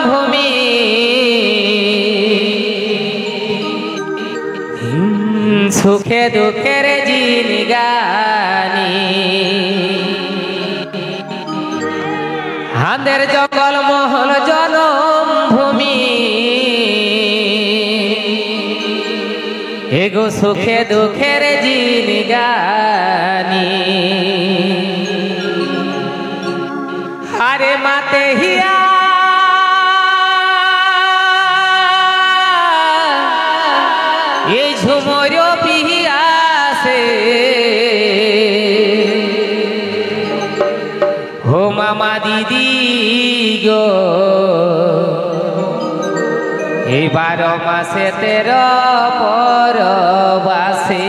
ভূমি সুখে দুঃখের জিনগানি হাঁদের জঙ্গল মহল জনম ভূমি এগো সুখে দুঃখের জিনগানি আরে মাতে হিয়া এই ঝুমর পিহিয়াছে হো মামা দিদি গো এই 12 মাসে 13 পরবাসে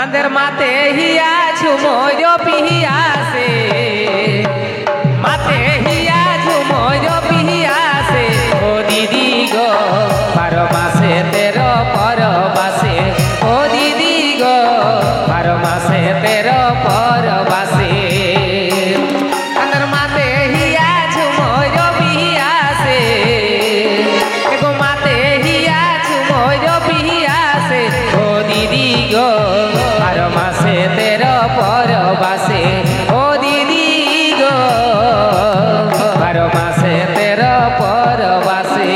আন্দের মাতে হিয়া ঝুমর পিহিয়াছে মাতে হিয়া ঝুমর পিহিয়াছে ও দিদি গো 12 মাসে 13 পরবাসে ও দিদি গো 12 মাসে 13 পরবাসে আন্দের মাতে হিয়া ঝুমর পিহিয়াছে এগো মাতে হিয়া ঝুমর পিহিয়াছে ও দিদি গো 12 মাসে 13 পরবাসে ও দিদি গো 12 মাসে 13 পরবাসে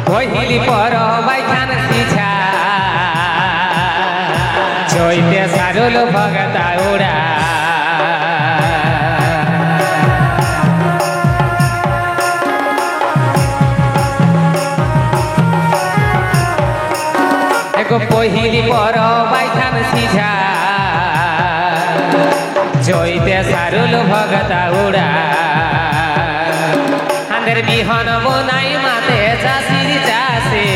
পহিলি পর বাইখান সিছা চৈতে সারুল ভগতা উড়া এগো পহিলি পর বাইখান সিছা চৈতে সারুল ভগতা উড়া আন্দের বিহন বোনাই মাতে চাষির চাষে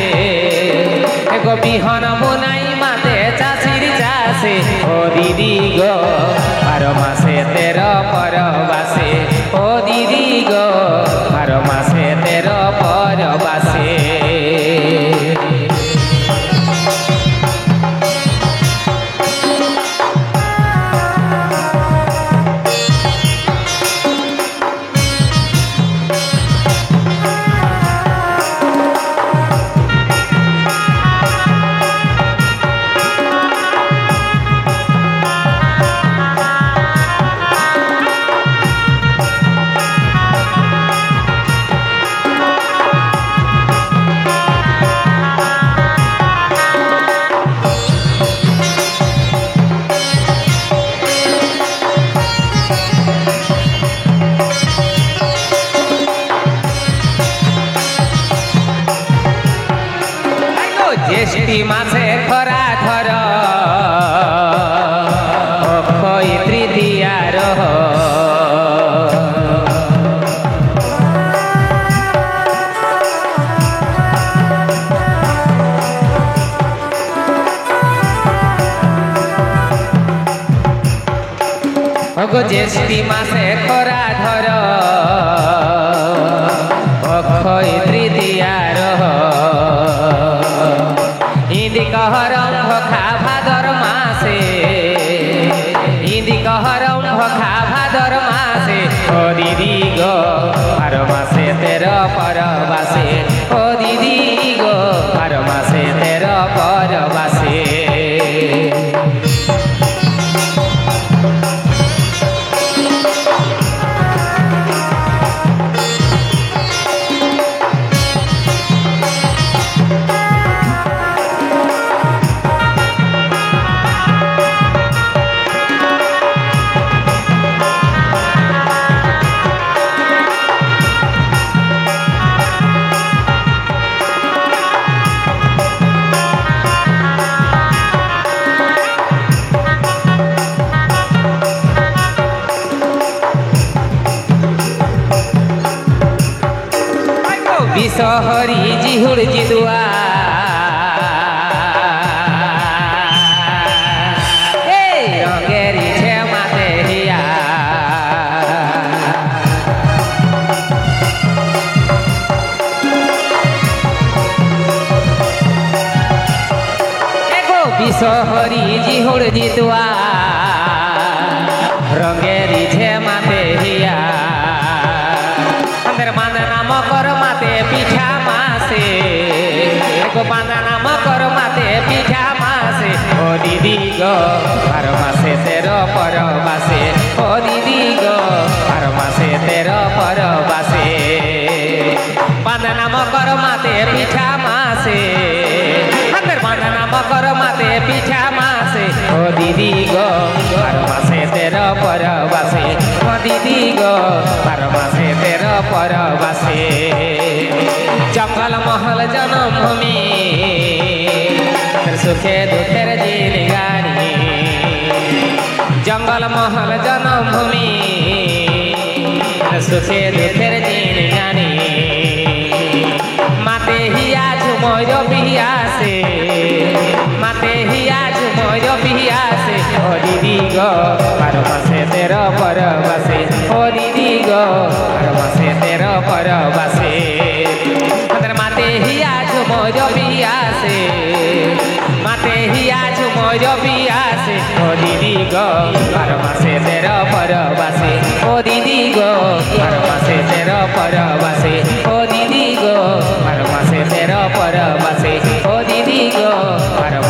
এগো বিহন বোনাই মাতে চাষির চাষে ও দিদি গো 12 মাসে 13 পরবাসে ও দিদি গো 12 মাসে 13 পরবাসে জ্যেষ্ঠী মাসে খরা ধর অক্ষয় তৃতীয়ার জ্যেষ্ঠী মাসে খরা ধর অক্ষয় তৃতীয়ার ইন্দি कहरम्भ खा भादर मासे इन्दी कहरम्भ खा भादर मासे ओ दीदी गो 12 मासे 13 परबासे ओ दीदी गो 12 मासे 13 परबासे বিষহরি জিহুর জিদুয়া এই রঙের ইছে মাতে হিয়া এগো বিষহরি জিহুর জিদুয়া রঙের ইছে মাতে হিয়া বাঁধানা মকর মাতে পিঠা মাসে বাঁধানা মকর মাতে পিঠা মাসে ও দিদি গো 12 মাসে 13 পরবাসে ও দিদি গো 12 মাসে 13 পরবাসে বাঁধানা মকর মাতে পিঠা মাসে বাঁধানা মকর মাতে পিঠা মাসে ও দিদি গো 12 মাসে 13 পরবাসে ও দিদি গো 12 মাসে 13 পরবাসে জঙ্গল মহল জন্মভূমি সুখে দুঃখের জিনগানি জঙ্গল মহল জন্মভূমি সুখে দুঃখের জিনগানি মাতে হিয়া ঝুময় পিয়াসে মাতে হিয়া ঝুময় পিয়াসে ও দিদি গো 12 মাসে 13 পরবাসে ও দিদি গো 12 মাসে 13 পরবাসে মাতে হিয়া ঝুময় পিয়াসে মাতে হিয়া ঝুময় পিয়াসে ও দিদি গো 12 মাসে 13 পরবাসে ও দিদি গো 12 মাসে 13 পরবাসে ও দিদি গো 12 মাসে 13 পরবাসে ও দিদি গো 12